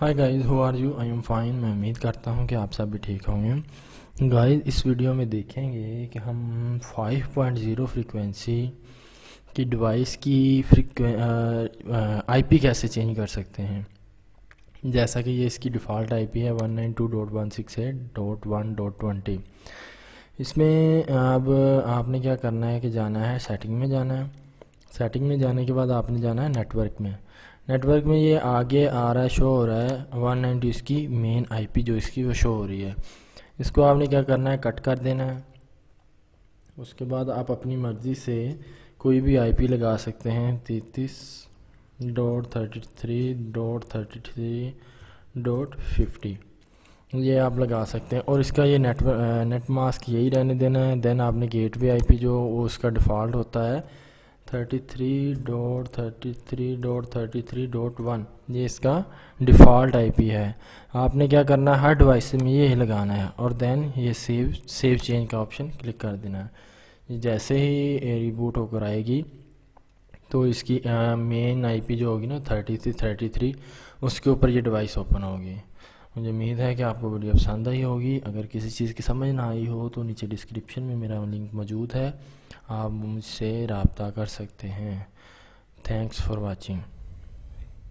Hi guys, who are you? I am fine. मैं उम्मीद करता हूँ कि आप सब भी ठीक होंगे। गाइस, इस वीडियो में देखेंगे कि हम 5.0 फ्रीक्वेंसी की डिवाइस की आईपी कैसे चेंज कर सकते हैं। जैसा कि ये इसकी डिफ़ॉल्ट आईपी है 192.168.1.20। इसमें अब आपने क्या करना है कि जाना है सेटिंग में जाना है। सेटिंग में जाने के बाद आपने जाना है नेटवर्क में। नेटवर्क में ये आगे आ रहा है, शो हो रहा है 190, इसकी मेन आईपी जो इसकी वो शो हो रही है। इसको आपने क्या करना है, कट कर देना है। उसके बाद आप अपनी मर्ज़ी से कोई भी आईपी लगा सकते हैं। 33.33.33.50 ये आप लगा सकते हैं। और इसका ये नेट मास्क यही रहने देना है। देन आपने गेटवे आईपी जो वो उसका डिफ़ॉल्ट होता है 33.33.33.1, ये इसका डिफ़ॉल्ट आईपी है। आपने क्या करना है, हर डिवाइस में ये लगाना है और देन ये सेव चेंज का ऑप्शन क्लिक कर देना है। जैसे ही रिबूट होकर आएगी तो इसकी मेन आईपी जो होगी ना 33 उसके ऊपर ये डिवाइस ओपन होगी। मुझे उम्मीद है कि आपको वीडियो पसंद आई होगी। अगर किसी चीज़ की समझ ना आई हो तो नीचे डिस्क्रिप्शन में मेरा लिंक मौजूद है, आप मुझसे रब्ता कर सकते हैं। Thanks for watching.